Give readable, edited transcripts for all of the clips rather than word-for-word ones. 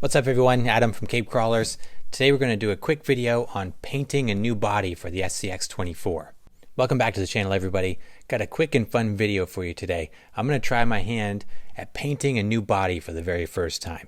What's up everyone, Adam from Cape Crawlers. Today we're going to do a quick video on painting a new body for the SCX24. Welcome back to the channel everybody. Got a quick and fun video for you today. I'm going to try my hand at painting a new body for the very first time.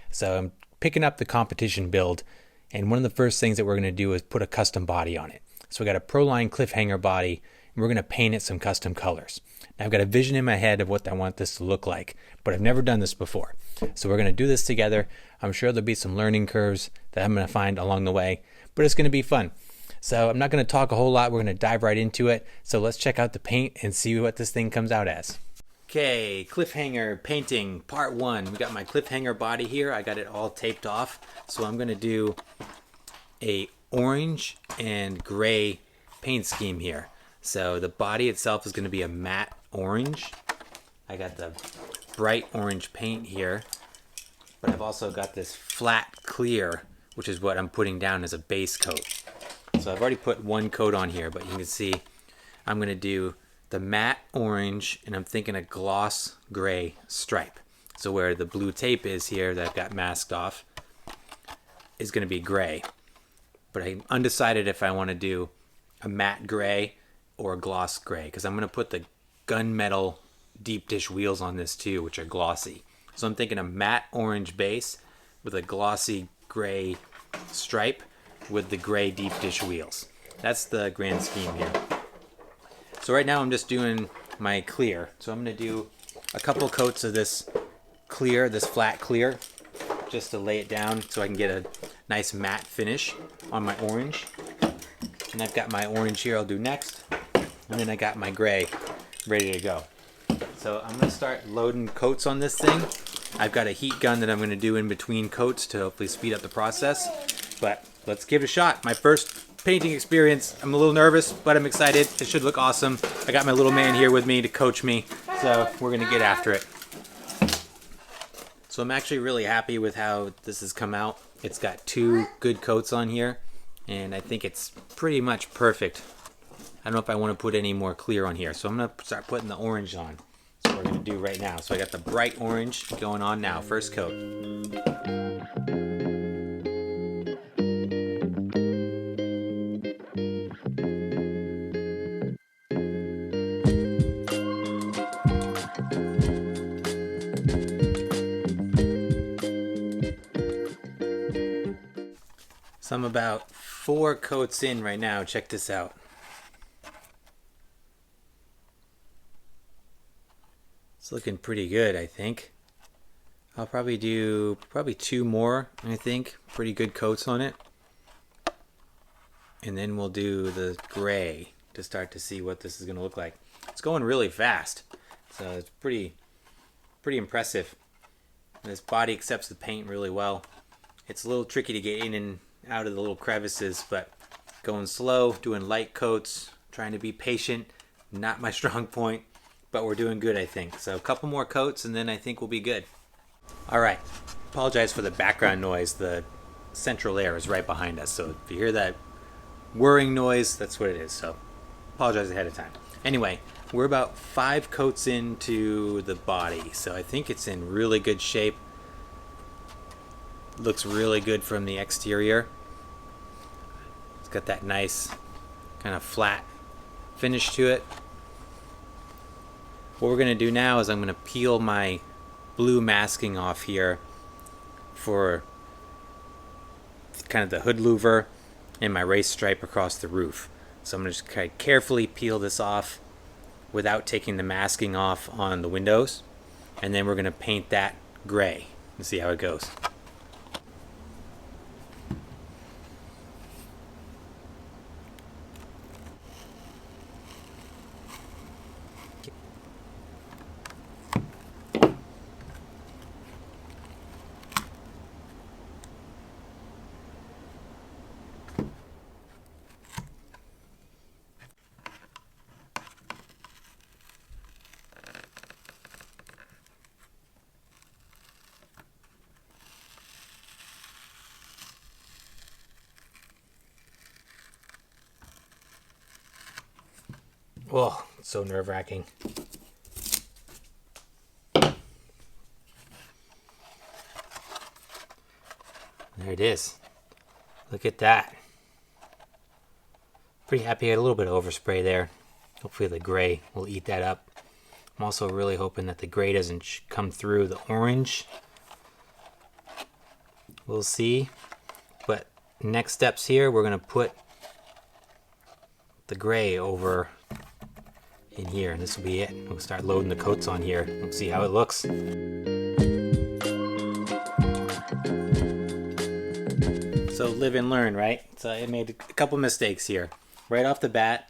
So I'm picking up the competition build, and one of the first things that we're going to do is put a custom body on it. So we got a Proline Cliffhanger body, and we're going to paint it some custom colors. Now I've got a vision in my head of what I want this to look like, but I've never done this before. So we're going to do this together. I'm sure there'll be some learning curves that I'm going to find along the way, but it's going to be fun. So I'm not going to talk a whole lot. We're going to dive right into it. So let's check out the paint and see what this thing comes out as. Okay, Cliffhanger painting part 1. We got my Cliffhanger body here. I got it all taped off. So I'm going to do a orange and gray paint scheme here. So the body itself is going to be a matte orange. I got the bright orange paint here, but I've also got this flat clear, which is what I'm putting down as a base coat. So I've already put one coat on here, but you can see I'm going to do the matte orange, and I'm thinking a gloss gray stripe. So where the blue tape is here that I've got masked off is going to be gray, but I'm undecided if I want to do a matte gray or a gloss gray, because I'm going to put the gunmetal deep dish wheels on this too, which are glossy. So I'm thinking a matte orange base with a glossy gray stripe with the gray deep dish wheels. That's the grand scheme here. So right now I'm just doing my clear. So I'm going to do a couple coats of this clear, this flat clear, just to lay it down so I can get a nice matte finish on my orange. And I've got my orange here I'll do next. And then I got my gray ready to go. So I'm going to start loading coats on this thing. I've got a heat gun that I'm going to do in between coats to hopefully speed up the process. But let's give it a shot. My first painting experience. I'm a little nervous, but I'm excited. It should look awesome. I got my little man here with me to coach me. So we're going to get after it. So I'm actually really happy with how this has come out. It's got 2 good coats on here, and I think it's pretty much perfect. I don't know if I want to put any more clear on here, so I'm going to start putting the orange on. That's what we're going to do right now. So I got the bright orange going on now, first coat. So I'm about 4 coats in right now. Check this out. It's looking pretty good, I think. I'll probably do 2 more, I think. Pretty good coats on it. And then we'll do the gray to start to see what this is going to look like. It's going really fast, so it's pretty impressive. This body accepts the paint really well. It's a little tricky to get in and out of the little crevices, but going slow, doing light coats, trying to be patient, not my strong point. But we're doing good, I think. So a couple more coats and then I think we'll be good. Alright, apologize for the background noise. The central air is right behind us, so if you hear that whirring noise, that's what it is. So apologize ahead of time. Anyway, we're about 5 coats into the body, so I think it's in really good shape. Looks really good from the exterior. It's got that nice kind of flat finish to it. What we're going to do now is I'm going to peel my blue masking off here for kind of the hood louver and my race stripe across the roof. So I'm going to just kind of carefully peel this off without taking the masking off on the windows. And then we're going to paint that gray and see how it goes. Oh, it's so nerve-wracking. There it is. Look at that. Pretty happy I had a little bit of overspray there. Hopefully the gray will eat that up. I'm also really hoping that the gray doesn't come through the orange. We'll see. But next steps here, we're going to put the gray over in here, and this will be it. We'll start loading the coats on here. We'll see how it looks. So live and learn, right? So I made a couple mistakes here. Right off the bat,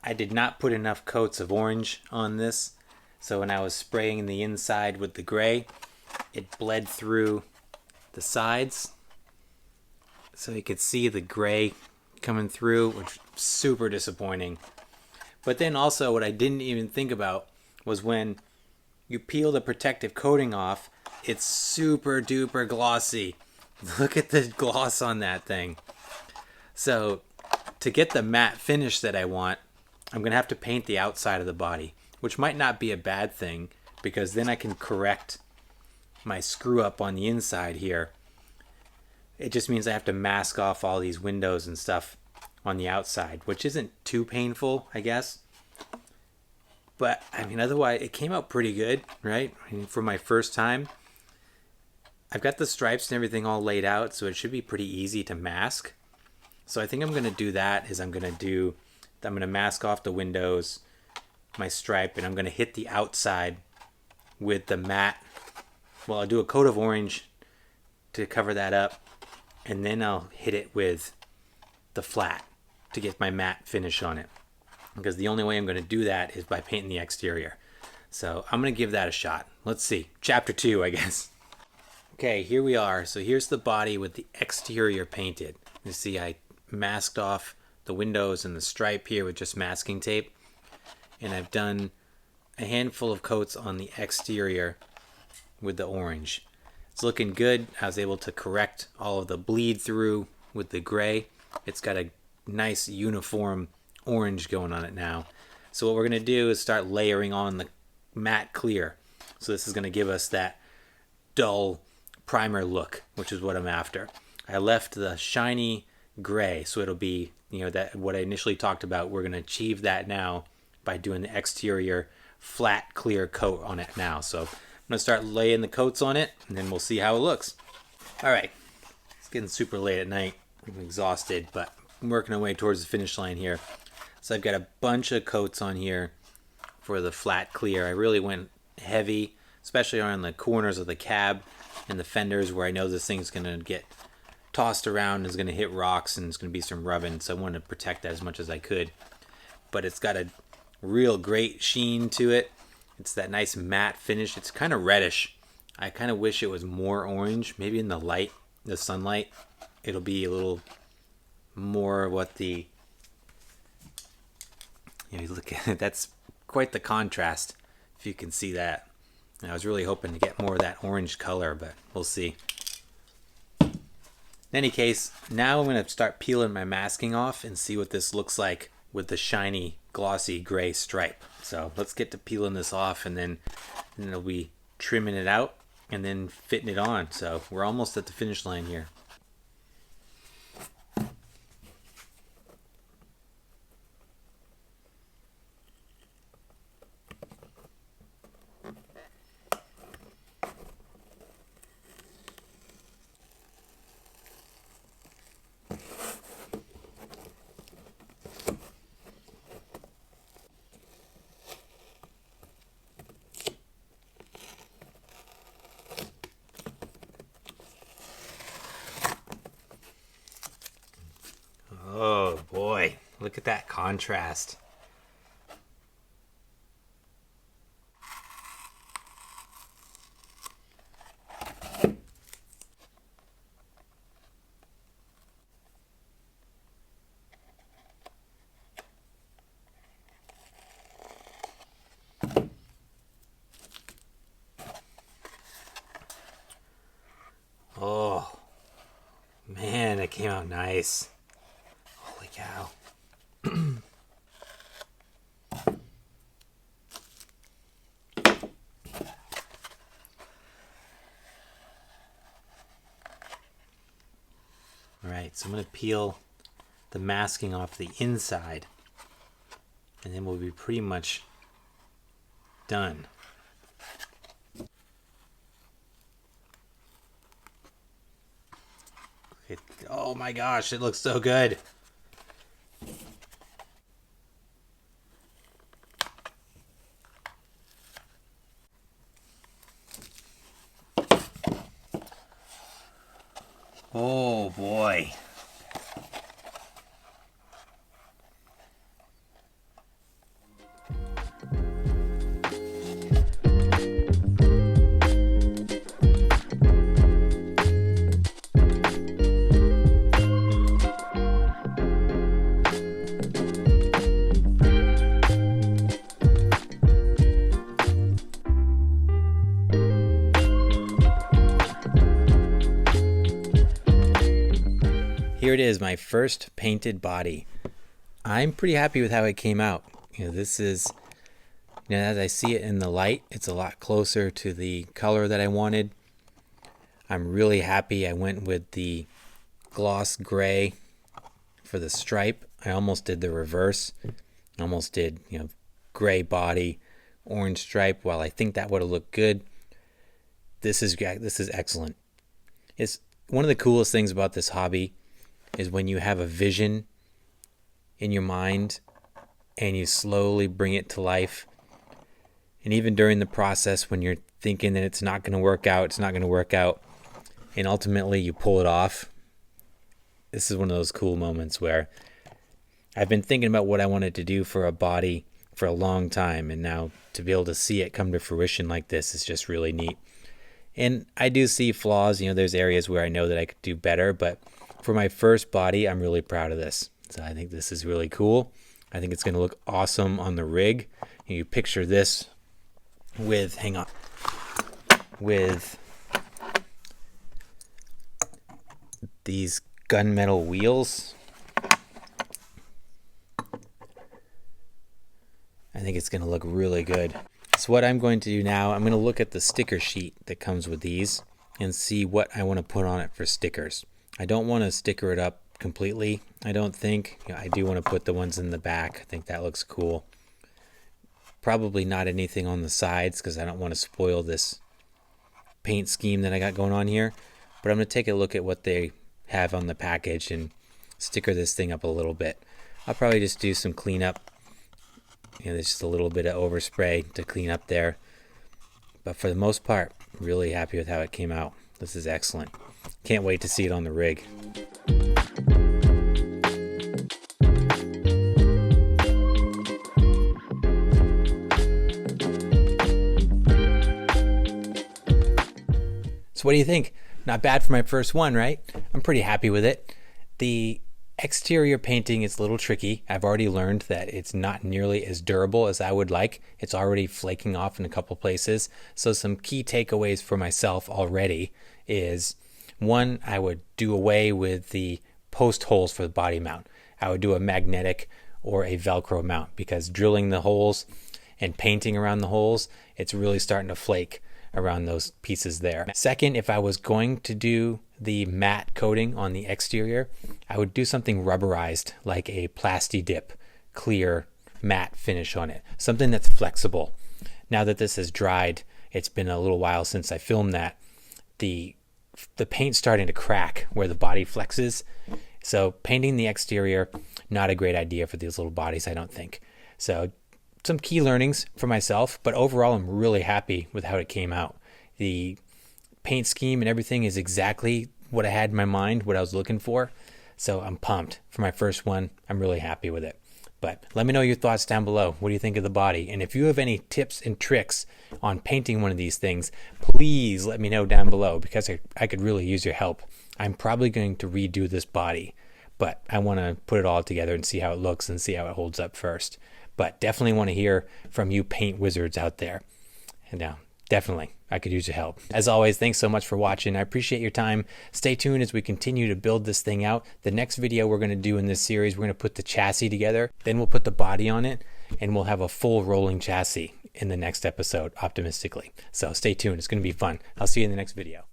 I did not put enough coats of orange on this. So when I was spraying the inside with the gray, it bled through the sides. So you could see the gray coming through, which was super disappointing. But then also what I didn't even think about was when you peel the protective coating off, it's super duper glossy. Look at the gloss on that thing. So to get the matte finish that I want, I'm going to have to paint the outside of the body, which might not be a bad thing because then I can correct my screw up on the inside here. It just means I have to mask off all these windows and stuff on the outside, which isn't too painful, I guess. But I mean, otherwise it came out pretty good, right? I mean, for my first time, I've got the stripes and everything all laid out, so it should be pretty easy to mask. So I think I'm going to do that is I'm going to mask off the windows, my stripe, and I'm going to hit the outside with the matte. Well, I'll do a coat of orange to cover that up, and then I'll hit it with the flat to get my matte finish on it. Because the only way I'm going to do that is by painting the exterior. So I'm going to give that a shot. Let's see. Chapter 2, I guess. Okay, here we are. So here's the body with the exterior painted. You see I masked off the windows and the stripe here with just masking tape. And I've done a handful of coats on the exterior with the orange. It's looking good. I was able to correct all of the bleed through with the gray. It's got a nice uniform orange going on it now. So what we're going to do is start layering on the matte clear. So this is going to give us that dull primer look, which is what I'm after. I left the shiny gray, so it'll be, that what I initially talked about. We're going to achieve that now by doing the exterior flat clear coat on it now. So I'm going to start laying the coats on it, and then we'll see how it looks. All right, it's getting super late at night. I'm exhausted, but I'm working our way towards the finish line here. So I've got a bunch of coats on here for the flat clear. I really went heavy, especially on the corners of the cab and the fenders where I know this thing's going to get tossed around and is going to hit rocks and there's going to be some rubbing. So I wanted to protect that as much as I could. But it's got a real great sheen to it. It's that nice matte finish. It's kind of reddish. I kind of wish it was more orange. Maybe in the light, the sunlight, it'll be a little more what the... look at it. That's quite the contrast, if you can see that. And I was really hoping to get more of that orange color, but we'll see. In any case, now I'm going to start peeling my masking off and see what this looks like with the shiny, glossy gray stripe. So let's get to peeling this off, and then it'll be trimming it out and then fitting it on. So we're almost at the finish line here. Oh boy, look at that contrast. Oh man, it came out nice. Holy cow. Alright, so I'm going to peel the masking off the inside, and then we'll be pretty much done. Oh my gosh, it looks so good. Oh boy. Here it is, my first painted body. I'm pretty happy with how it came out. This is, as I see it in the light, it's a lot closer to the color that I wanted. I'm really happy I went with the gloss gray for the stripe. I almost did the reverse. I almost did, gray body, orange stripe. While I think that would have looked good, this is excellent. It's one of the coolest things about this hobby is when you have a vision in your mind and you slowly bring it to life. And even during the process when you're thinking that it's not going to work out, and ultimately you pull it off. This is one of those cool moments where I've been thinking about what I wanted to do for a body for a long time, and now to be able to see it come to fruition like this is just really neat. And I do see flaws, there's areas where I know that I could do better, but for my first body, I'm really proud of this. So I think this is really cool. I think it's going to look awesome on the rig. You picture this with these gunmetal wheels. I think it's going to look really good. So what I'm going to do now, I'm going to look at the sticker sheet that comes with these and see what I want to put on it for stickers. I don't want to sticker it up completely, I don't think. I do want to put the ones in the back. I think that looks cool. Probably not anything on the sides because I don't want to spoil this paint scheme that I got going on here. But I'm going to take a look at what they have on the package and sticker this thing up a little bit. I'll probably just do some cleanup. There's just a little bit of overspray to clean up there. But for the most part, really happy with how it came out. This is excellent. Can't wait to see it on the rig. So what do you think? Not bad for my first one, right? I'm pretty happy with it. The exterior painting is a little tricky. I've already learned that it's not nearly as durable as I would like. It's already flaking off in a couple places. So some key takeaways for myself already is, one, I would do away with the post holes for the body mount. I would do a magnetic or a Velcro mount because drilling the holes and painting around the holes, it's really starting to flake around those pieces there. Second, if I was going to do the matte coating on the exterior, I would do something rubberized like a Plasti Dip clear matte finish on it. Something that's flexible. Now that this has dried, it's been a little while since I filmed that, the paint's starting to crack where the body flexes. So painting the exterior, not a great idea for these little bodies, I don't think. So some key learnings for myself, but overall I'm really happy with how it came out. The paint scheme and everything is exactly what I had in my mind, what I was looking for. So I'm pumped for my first one. I'm really happy with it. But let me know your thoughts down below. What do you think of the body? And if you have any tips and tricks on painting one of these things, please let me know down below because I could really use your help. I'm probably going to redo this body, but I want to put it all together and see how it looks and see how it holds up first. But definitely want to hear from you paint wizards out there. And now, definitely, I could use your help. As always, thanks so much for watching. I appreciate your time. Stay tuned as we continue to build this thing out. The next video we're going to do in this series, we're going to put the chassis together. Then we'll put the body on it, and we'll have a full rolling chassis in the next episode, optimistically. So stay tuned. It's going to be fun. I'll see you in the next video.